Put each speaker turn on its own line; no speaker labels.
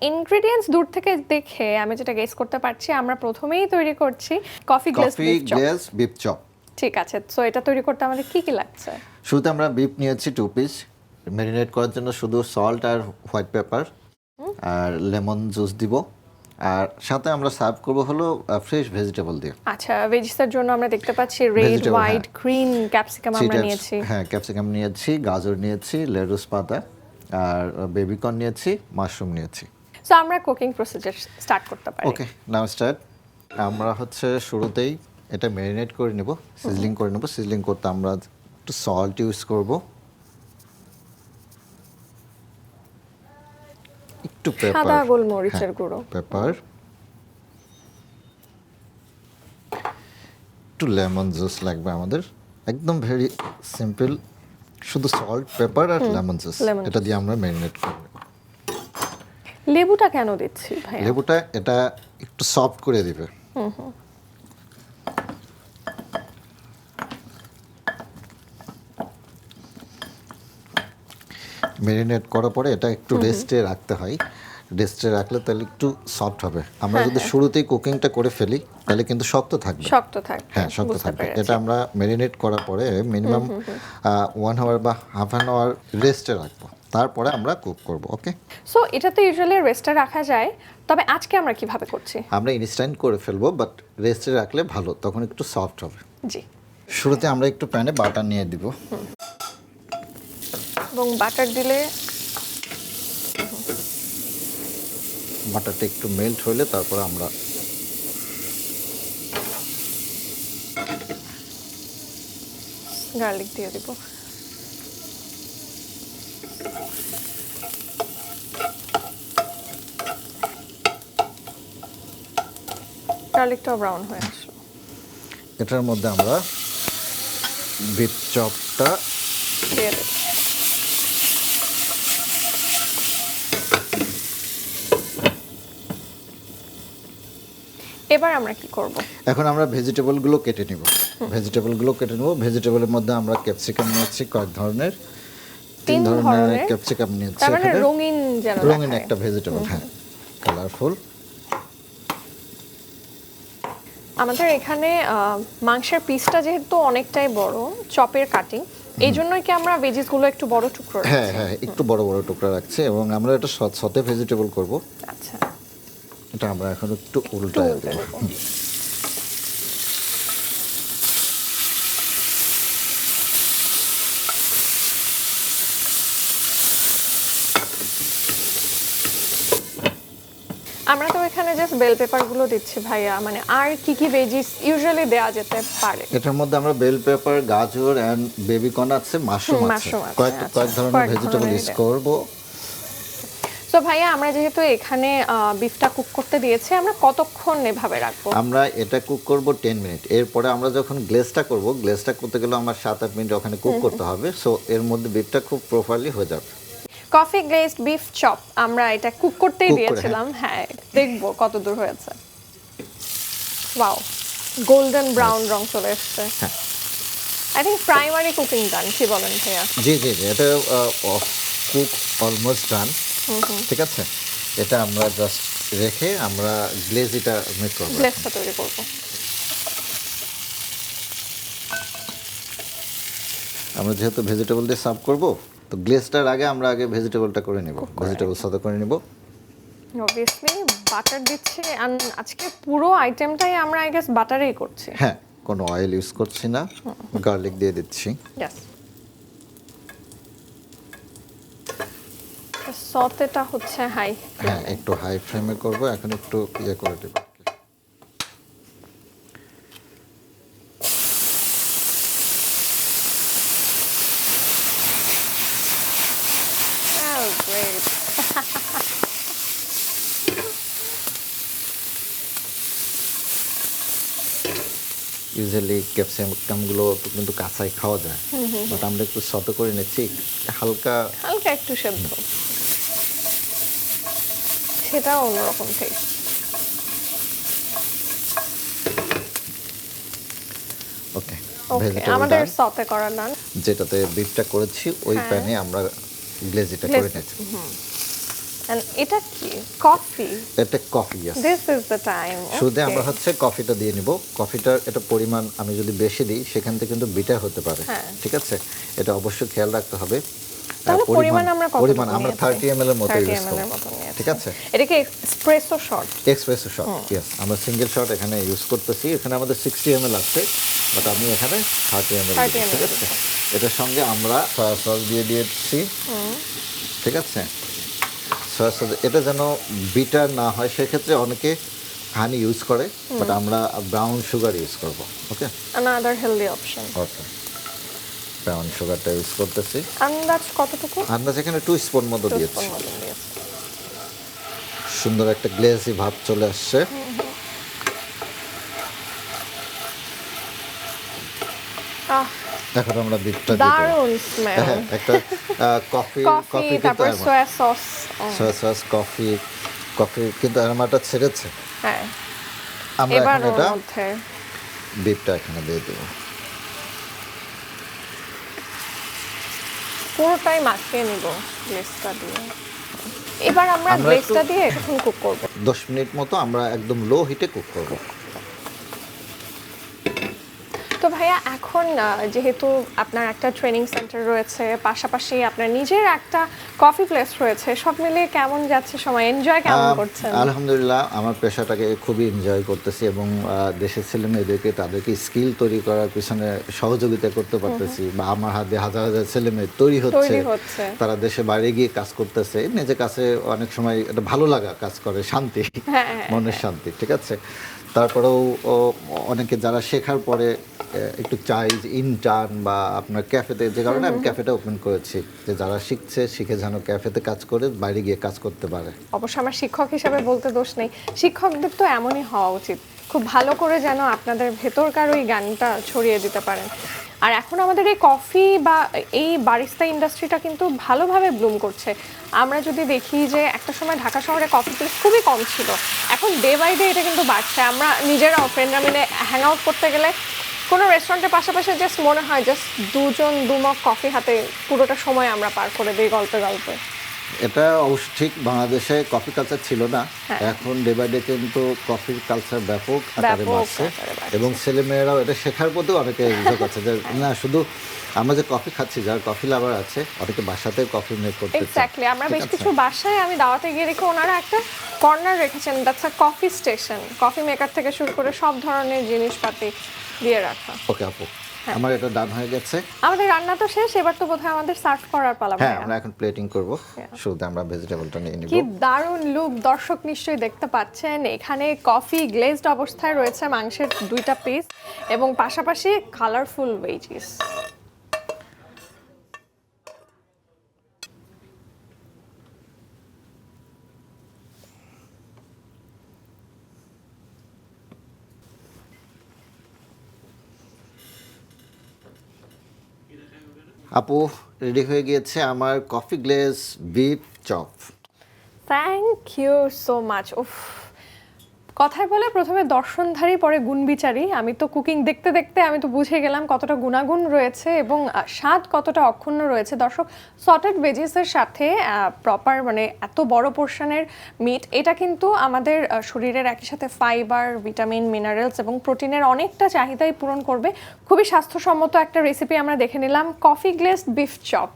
Ingredients দূর থেকে দেখে আমি যেটা গেস করতে পারছি আমরা প্রথমেই তৈরি করছি কফি
গ্লেজ বিফ চপ।
ঠিক আছে, সো এটা তৈরি করতে আমাদের কি কি লাগছে?
শুরুতে আমরা বিফ নিয়েছি 2 পিস, ম্যারিনেট করার জন্য শুধু সল্ট আর হোয়াইট পেপার আর লেমন জুস দিব, আর সাথে আমরা সার্ভ করব হলো ফ্রেশ ভেজিটেবল দিয়ে।
আচ্ছা, ভেজিসের জন্য আমরা দেখতে পাচ্ছি রেড,
Vegetable,
হোয়াইট,
হ্যাঁ।
গ্রিন ক্যাপসিকাম আমরা নিয়েছি।
হ্যাঁ, ক্যাপসিকাম নিয়েছি, গাজর নিয়েছি, লেটুস পাতা, আর বেবিকর্ন নিয়েছি, মাশরুম নিয়েছি।
সো আমরা কুকিং প্রসিজার স্টার্ট করতে পারি।
ওকে, নাও স্টার্ট। আমরা হচ্ছে শুরুতেই এটা ম্যারিনেট করে নেব, সিজলিং করে নেব। সিজলিং করতে আমরা একটু সল্ট ইউজ করব, একটু পেপার,
সাদা গোলমরিচের গুঁড়ো,
পেপার, একটু লেমন জুস লাগবে আমাদের, একদম ভেরি সিম্পল, শুধু সল্ট পেপার আর লেমন জুস, এটা দিয়ে আমরা ম্যারিনেট করব।
লেবুটা কেন দিচ্ছি ভাই?
লেবুটা এটা একটু সফট করে দিবে। ম্যারিনেট করার পরে এটা একটু রেস্টে রাখতে হয়, রেস্টে রাখলে তাহলে একটু সফট হবে। আমরা যদি শুরুতেই কুকিংটা করে ফেলি তাহলে কিন্তু শক্ত থাকবে।
শক্ত থাকবে,
হ্যাঁ, শক্ত থাকবে। এটা আমরা ম্যারিনেট করার পরে মিনিমাম 1 আওয়ার বা হাফ অ্যান আওয়ার রেস্টে রাখবো, তারপরে আমরা কুক করব। ওকে,
সো এটা তো ইউজুয়ালি রেস্টে রাখা যায়, তবে আজকে আমরা কিভাবে করছি?
আমরা ইনস্ট্যান্ট করে ফেলবো, বাট রেস্টে রাখলে ভালো, তখন একটু সফট হবে।
জি,
শুরুতে আমরা একটু প্যানে বাটার নিয়ে দিব,
এবং বাটার দিলে
বাটারটা একটু মেল্ট হলে তারপরে আমরা
গার্লিক দিয়ে দিব। গার্লিকটাও ব্রাউন হয়ে আসলো।
এটার মধ্যে আমরা বিফ চপটা
দিয়ে দিচ্ছি। এবার আমরা কি করব?
এখন আমরা ভেজিটেবলগুলো কেটে নিব। ভেজিটেবলের মধ্যে আমরা ক্যাপসিকাম নিয়েছি কয়েক ধরনের, 3 ধরনের ক্যাপসিকাম নিয়েছি।
তার মানে রঙিন যেন
রঙিন একটা ভেজিটেবল, হ্যাঁ, কালারফুল।
আমাদের এখানে মাংসের পিসটা যেহেতু অনেকটাই বড়, চপের কাটিং, এই জন্যই কি আমরা ভেজিসগুলো একটু বড় টুকরো রাখছি?
হ্যাঁ হ্যাঁ, একটু বড় বড় টুকরা রাখছি, এবং আমরা এটা সতে ভেজিটেবল করব।
আচ্ছা,
এটা আমরা এখন একটু উল্টায় দেব।
আমরা তো এখানে জাস্ট বেল পেপার গুলো দিচ্ছি ভাইয়া, মানে আর কি কি ভেজিস ইউজুয়ালি দেয়া যেতে পারে?
এটার মধ্যে আমরা বেল পেপার, গাজর এন্ড বেবিকর্ন আছে, মাশরুম আছে, কয়েক ধরনের ভেজিটেবল ইউজ করব।
তো ভাইয়া আমরা যেহেতু এখানে বিফটা কুক করতে দিয়েছি, আমরা কতক্ষণ এভাবে রাখবো?
আমরা এটা কুক করব 10 মিনিট। এরপরে আমরা যখন গ্লেজটা করব, গ্লেজটা করতে গেলে আমার 7-8 মিনিট ওখানে কুক করতে হবে, সো এর মধ্যে বিফটা খুব প্রপারলি হয়ে যাবে।
কফি গ্লেজড বিফ চপ আমরা এটা কুক করতেই দিয়েছিলাম। হ্যাঁ, দেখবো কত দূর হয়েছে। ওয়াও, গোল্ডেন ব্রাউন রং চলে এসেছে। আই থিংক প্রাইমারি কুকিং ডান, কি বলেন ভাইয়া?
জি জি জি, এটা কুক অলমোস্ট ডান। ঠিক আছে, এটা আমরা জাস্ট রেখে আমরা গ্লেজটা মেক করব,
গ্লেজটা তৈরি করব।
আমরা যেহেতু ভেজিটেবল দিয়ে সার্ভ করব, তো গ্লেজটার আগে আমরা ভেজিটেবলটা করে নেব, ভেজিটেবল সাথে করে নেব।
অবভিয়াসলি বাটার দিচ্ছি, আজকে পুরো আইটেমটাই আমরা আই গেস বাটারেই করছি।
হ্যাঁ, কোনো অয়েল ইউজ করছি না, গার্লিক দিয়ে দিচ্ছি।
ইয়েস, সতেটা হচ্ছে হাই।
হ্যাঁ, একটু হাই ফ্লেমে করব, এখন একটু ইয়ে করে দেব।
গ্রেট।
ইউজুয়ালি ক্যাপসিকামগুলো তো কিন্তু কাঁচাই খাওয়া যায়, বাট আমরা একটু সতে করে নিচ্ছি, হালকা
হালকা একটু সেদ্ধ, সেটা অন্যরকম টেস্ট।
ওকে।
ওকে, আমাদের সতে করা নান,
যেটাতে বিফটা করেছি ওই প্যানে আমরা গ্লেজিটা করে নিচ্ছি।
And এটা কি কফি?
এটা coffee.
This is the time.
শুরুতে আমরা হচ্ছে কফিটা দিয়ে নিব। কফিটার এটা পরিমাণ আমি যদি বেশি দিই সেখান থেকে কিন্তু বিটার হতে পারে, ঠিক আছে? এটা অবশ্যই খেয়াল রাখতে হবে।
তাহলে পরিমাণ আমরা কত?
পরিমাণ আমরা 30 ml এর মতো ইউজ করব, ঠিক আছে?
এটা কি espresso shot?
Espresso shot, yes. আমরা সিঙ্গেল শট এখানে ইউজ করতেছি। এখানে আমাদের 60 ml আছে, বাট আমি এখানে 30 ml, ঠিক আছে? এটার সঙ্গে আমরা সয়া সস দিয়ে দিয়েছি, ঠিক আছে? সয়া সস এটা যেন বিটার না হয়, সেক্ষেত্রে অনেকে হানি ইউজ করে, বাট আমরা ব্রাউন সুগার ইউজ করব। ওকে,
another healthy option.
ওকে, ব্রাউন সুগারটা ইউজ করতেছি।
আন্দাজ কতটুকু?
আন্দাজ এখানে 2 স্পুন মতো
2
দিয়েছি।
স্পুন মতো দিয়েছি।
সুন্দর একটা গ্লেজি ভাব চলে আসছে। এখন আমরা বিটটা দিব।
দারুণ স্মেল।
একটা কফি
কফি তারপর soya sauce.
Soya sauce, coffee কিন্তু অ্যারোমাটা ছেড়েছে।
হ্যাঁ,
আমরা
এবার
এখন এটা
মধ্যে
বিটটা এখানে দিয়ে দেব।
পুরোটাই মাখিয়ে নিব গ্লেজটা দিয়ে। এবার আমরা গ্লেজটা দিয়ে এখন কুক করব
10 মিনিট মতো। আমরা একদম লো হিটে কুক করব।
তো ভাইয়া এখন যেহেতু আপনার একটা ট্রেনিং সেন্টার রয়েছে, পাশাপাশি আপনার নিজের একটা কফি প্লেস রয়েছে, সব মিলিয়ে কেমন যাচ্ছে সময়? এনজয় কেমন করছেন?
আলহামদুলিল্লাহ, আমার পেশাটাকে খুবই এনজয় করতেছি এবং দেশের ছেলে মেয়েদেরকে তাদেরকে স্কিল তৈরি করার পিছনে সহযোগিতা করতে পারতেছি, বা আমার হাতে হাজার হাজার ছেলে মেয়ে তৈরি হচ্ছে। তারা দেশে বাইরে গিয়ে কাজ করতেছে, নিজের কাছে অনেক সময় এটা ভালো লাগা কাজ করে, শান্তি, মনের শান্তি, ঠিক আছে? তারপরেও অনেকে যারা শেখার পরে একটু চাই যে ইন্টার্ন বা আপনার ক্যাফেতে, যে কারণে আমি ক্যাফেটা ওপেন করেছি, যে যারা শিখছে শিখে যেন ক্যাফেতে কাজ করে বাইরে গিয়ে কাজ করতে পারে।
অবশ্য আমার শিক্ষক হিসেবে বলতে দোষ নেই, শিক্ষকদের তো এমনই হওয়া উচিত, খুব ভালো করে যেন আপনাদের ভেতরকার ওই জ্ঞানটা ছড়িয়ে দিতে পারেন। আর এখন আমাদের এই কফি বা এই বারিস্তা ইন্ডাস্ট্রিটা কিন্তু ভালোভাবে ব্লুম করছে। আমরা যদি দেখি যে একটা সময় ঢাকা শহরে কফি প্লেস খুবই কম ছিল, এখন ডে বাই ডে এটা কিন্তু বাড়ছে। আমরা নিজেরাও ফ্রেন্ডরা মিলে হ্যাং আউট করতে গেলে কোনো রেস্টুরেন্টের পাশাপাশি জাস্ট মনে হয় জাস্ট দু মগ কফি হাতে পুরোটা সময় আমরা পার করে দিই গল্পে গল্পে।
এটা অবশ্য ঠিক, বাংলাদেশে কফি কালচার ছিল না, এখন ডে বাই ডে কিন্তু কফির কালচার ব্যাপক আকারে বাড়ছে এবং ছেলেমেয়েরাও এটা শেখার প্রতি অনেকে ইচ্ছুক আছে, যে না শুধু আমরা যে কফি খাচ্ছি, যারা কফি লাভার আছে অনেকে বাসাতে কফি মেক করতে চায়।
এক্স্যাক্টলি, আমরা বেশ কিছু বাসায় আমি দাওয়াতে গিয়ে দেখি ওনারা একটা কর্নার রেখেছেন, that's a coffee station, coffee maker থেকে শুরু করে সব ধরনের জিনিসপাতি দিয়ে রাখা।
ওকে আপু, আমার এটা ডান হয়ে গেছে।
আমাদের রান্না তো শেষ, এবার তো বোধহয় আমাদের সার্ভ করার পালা।
হ্যাঁ, আমরা এখন প্লেটিং করব। শুরুতে আমরা ভেজিটেবলটা নিয়ে নিব।
কি দারুণ লুক, দর্শক নিশ্চয়ই দেখতে পাচ্ছেন। এখানে কফি গ্লেজড অবস্থায় রয়েছে মাংসের 2টা পিস এবং পাশাপাশি কালারফুল ভেজিস।
আপু, রেডি হয়ে গিয়েছে আমার coffee glaze beef chop.
Thank you so much. উফ, কথায় বলে প্রথমে দর্শনধারী পরে গুণবিচারী। আমি তো কুকিং দেখতে দেখতে আমি তো বুঝে গেলাম কতটা গুণাগুণ রয়েছে এবং স্বাদ কতটা অক্ষুণ্ণ রয়েছে। দর্শক, সটেড ভেজিসের সাথে প্রপার মানে এত বড় পোর্শনের মিট, এটা কিন্তু আমাদের শরীরের একই সাথে ফাইবার, ভিটামিন, মিনারেলস এবং প্রোটিনের অনেকটা চাহিদাই পূরণ করবে। খুবই স্বাস্থ্যসম্মত একটা রেসিপি আমরা দেখে নিলাম, কফি গ্লেজড বিফ চপ।